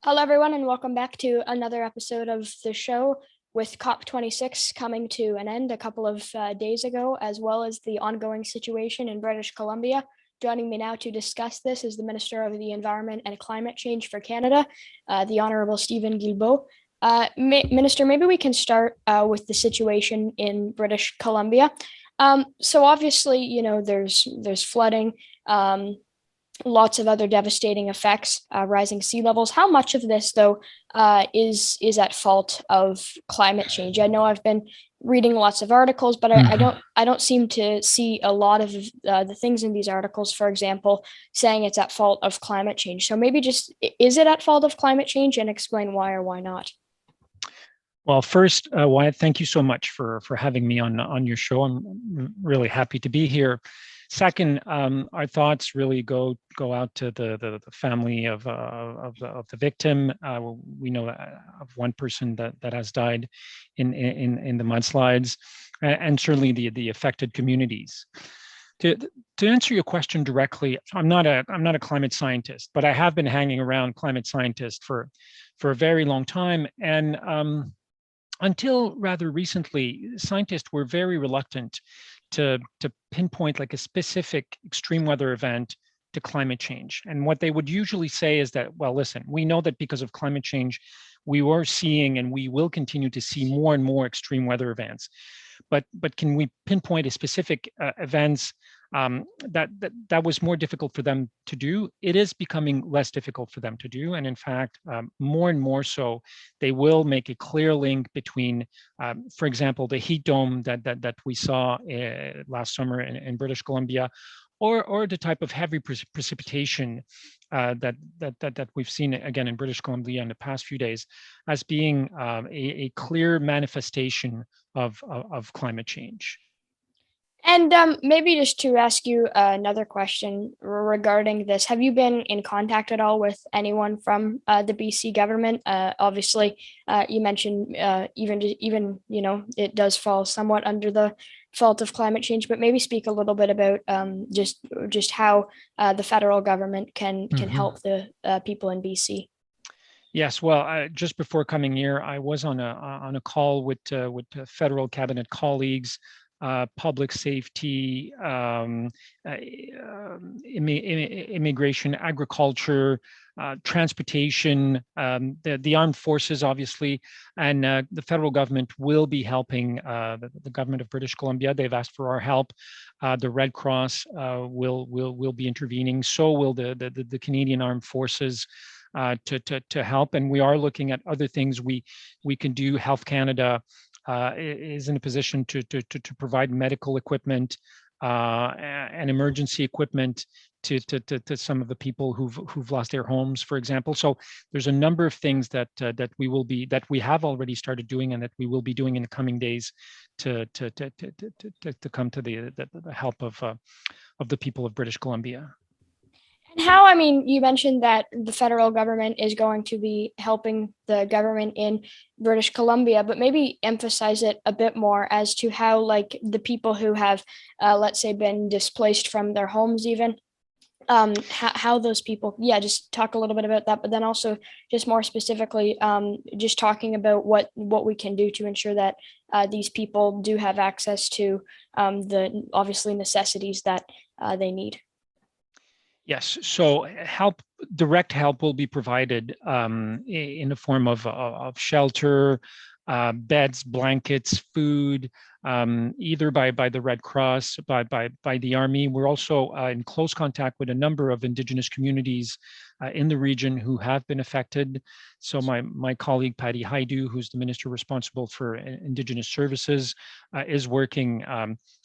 Hello, everyone, and welcome back to another episode of the show with COP26 coming to an end a couple of days ago, as well as the ongoing situation in British Columbia. Joining me now to discuss this is the Minister of the Environment and Climate Change for Canada, the Honorable Stephen Guilbeault. Minister, maybe we can start with the situation in British Columbia. So obviously, there's flooding. Lots of other devastating effects, rising sea levels. How much of this, though, is at fault of climate change? I know I've been reading lots of articles, but I don't seem to see a lot of the things in these articles, for example, saying it's at fault of climate change. So maybe just is it at fault of climate change, and explain why or why not. Well, first, Wyatt, thank you so much for having me on your show. I'm really happy to be here. Second, our thoughts really go out to the family of the victim. We know of one person that has died in the mudslides, and certainly the affected communities. To answer your question directly, I'm not a climate scientist, but I have been hanging around climate scientists for a very long time, and until rather recently, scientists were very reluctant to pinpoint like a specific extreme weather event to climate change. And what they would usually say is that, well, listen, we know that because of climate change, we were seeing and we will continue to see more and more extreme weather events. But can we pinpoint a specific events that was more difficult for them to do? It is becoming less difficult for them to do, and in fact, more and more so, they will make a clear link between, for example, the heat dome that we saw last summer in British Columbia, or the type of heavy precipitation that we've seen again in British Columbia in the past few days, as being a clear manifestation of climate change. And maybe just to ask you another question regarding this, have you been in contact at all with anyone from the BC government? Obviously, you mentioned even it does fall somewhat under the fault of climate change, but maybe speak a little bit about just how the federal government can help the people in BC. Yes, well, just before coming here, I was on a call with federal cabinet colleagues, public safety, immigration, agriculture, transportation, the armed forces, obviously, and the federal government will be helping the government of British Columbia. They've asked for our help. The Red Cross will be intervening. So will the Canadian Armed Forces. To help, and we are looking at other things we can do. Health Canada is in a position to provide medical equipment and emergency equipment to some of the people who've lost their homes, for example. So there's a number of things that we have already started doing, and that we will be doing in the coming days to come to the help of the people of British Columbia. And how, I mean, you mentioned that the federal government is going to be helping the government in British Columbia, but maybe emphasize it a bit more as to how, like, the people who have, let's say, been displaced from their homes, even how those people, yeah, just talk a little bit about that, but then also just more specifically, just talking about what we can do to ensure that these people do have access to the obviously necessities that they need. Yes, so direct help will be provided in the form of shelter, beds, blankets, food, either by the Red Cross, by the Army. We're also in close contact with a number of Indigenous communities in the region who have been affected. So my colleague Patty Haidu, who's the minister responsible for Indigenous services, is working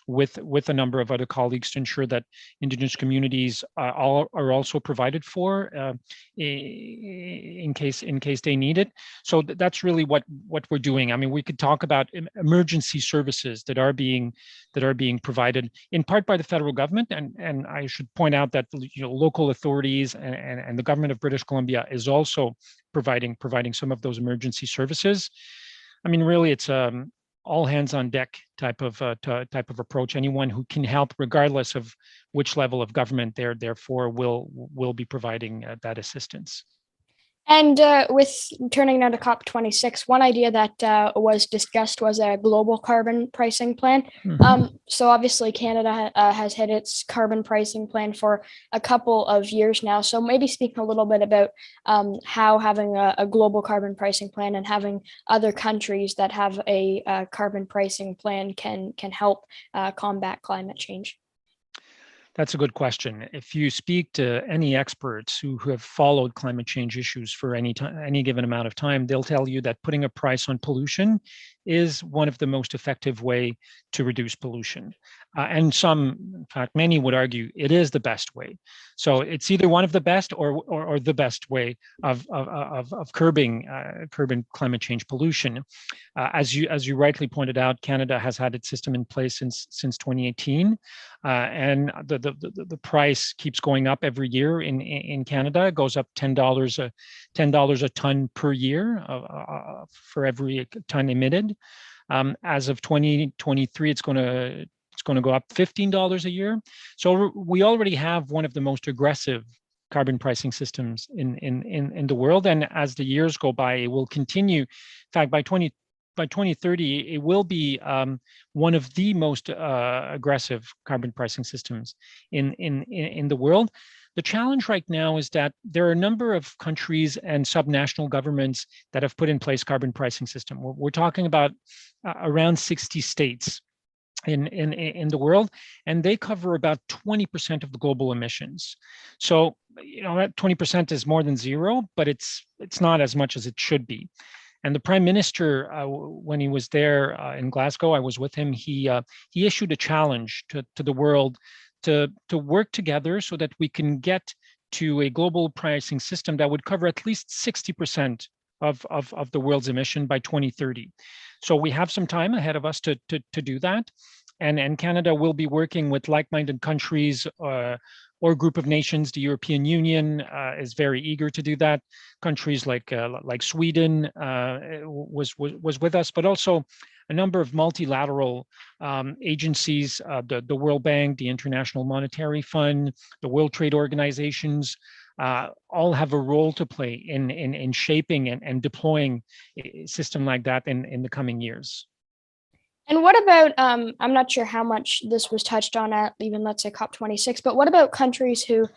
with a number of other colleagues to ensure that Indigenous communities are also provided for in case they need it. So that's really what we're doing. I mean, we could talk about emergency services that are being provided in part by the federal government, and I should point out that local authorities and the government of British Columbia is also providing some of those emergency services. I mean, really, it's all hands on deck type of approach. Anyone who can help, regardless of which level of government they're therefore will be providing that assistance. And with turning now to COP26, one idea that was discussed was a global carbon pricing plan. So obviously, Canada has had its carbon pricing plan for a couple of years now. So maybe speak a little bit about how having a global carbon pricing plan and having other countries that have a carbon pricing plan can help combat climate change. That's a good question. If you speak to any experts who have followed climate change issues for any time, any given amount of time, they'll tell you that putting a price on pollution is one of the most effective way to reduce pollution. And some, in fact, many would argue it is the best way. So it's either one of the best or the best way of curbing climate change pollution. As you rightly pointed out, Canada has had its system in place since 2018, and the price keeps going up every year in Canada. It goes up $10 a ton per year for every ton emitted. As of 2023, it's going to go up $15 a year. So we already have one of the most aggressive carbon pricing systems in the world, and as the years go by, it will continue. In fact, by 2030, it will be one of the most aggressive carbon pricing systems in the world. The challenge right now is that there are a number of countries and subnational governments that have put in place carbon pricing system. We're talking about around 60 states in the world, and they cover about 20% of the global emissions. So, that 20% is more than zero, but it's not as much as it should be. And the Prime Minister, when he was there in Glasgow, I was with him. He issued a challenge to the world to work together so that we can get to a global pricing system that would cover at least 60% of the world's emission by 2030. So we have some time ahead of us to do that. And Canada will be working with like-minded countries or group of nations. The European Union is very eager to do that. Countries like Sweden was with us, but also a number of multilateral agencies, the World Bank, the International Monetary Fund, the World Trade Organizations, all have a role to play in shaping and deploying a system like that in the coming years. And what about, I'm not sure how much this was touched on at even, let's say, COP26, but what about countries who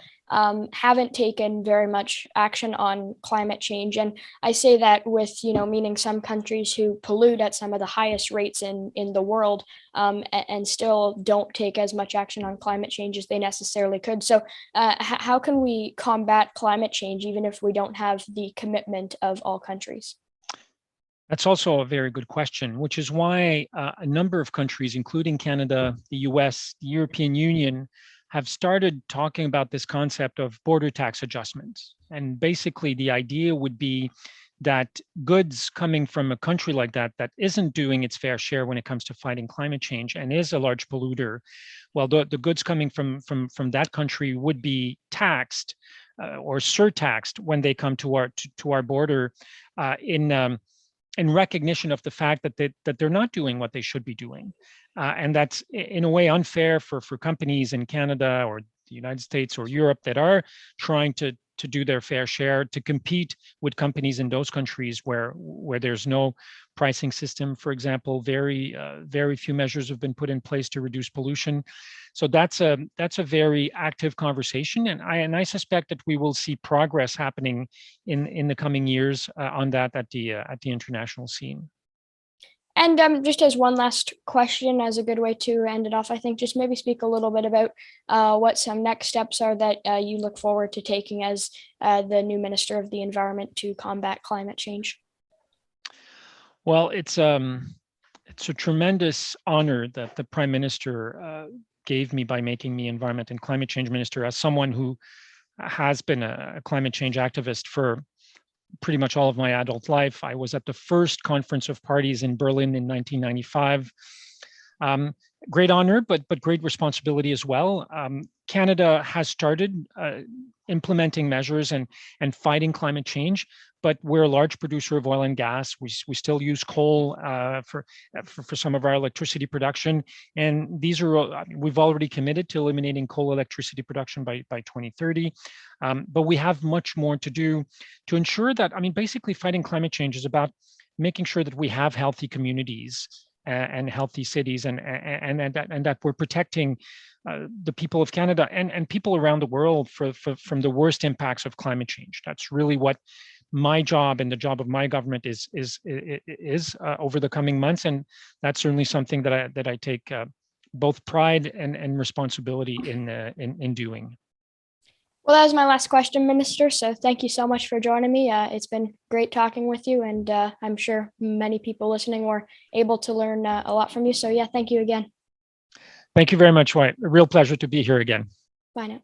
haven't taken very much action on climate change? And I say that with, meaning some countries who pollute at some of the highest rates in the world and still don't take as much action on climate change as they necessarily could. So how can we combat climate change even if we don't have the commitment of all countries? That's also a very good question, which is why a number of countries, including Canada, the US, the European Union, have started talking about this concept of border tax adjustments. And basically, the idea would be that goods coming from a country like that isn't doing its fair share when it comes to fighting climate change and is a large polluter, well, the goods coming from that country would be taxed or surtaxed when they come to our border in recognition of the fact that they're not doing what they should be doing. And that's in a way unfair for companies in Canada or the United States or Europe that are trying to do their fair share to compete with companies in those countries where there's no pricing system. For example, very few measures have been put in place to reduce pollution. So that's a very active conversation, and I suspect that we will see progress happening in the coming years on that at the international scene. And just as one last question, as a good way to end it off, I think just maybe speak a little bit about what some next steps are that you look forward to taking as the new Minister of the Environment to combat climate change. Well, it's a tremendous honor that the Prime Minister gave me by making me Environment and Climate Change Minister, as someone who has been a climate change activist for pretty much all of my adult life. I was at the first Conference of Parties in Berlin in 1995. Great honor, but great responsibility as well. Canada has started implementing measures and fighting climate change, but we're a large producer of oil and gas. We still use coal for some of our electricity production. And these are, we've already committed to eliminating coal electricity production by 2030. But we have much more to do to ensure that, basically fighting climate change is about making sure that we have healthy communities and healthy cities, and that we're protecting the people of Canada and people around the world from the worst impacts of climate change. That's really what my job and the job of my government is over the coming months, and that's certainly something that I take both pride and responsibility in doing. Well, that was my last question, Minister. So thank you so much for joining me. It's been great talking with you, and I'm sure many people listening were able to learn a lot from you. So yeah, thank you again. Thank you very much, Wyatt. A real pleasure to be here again. Bye now.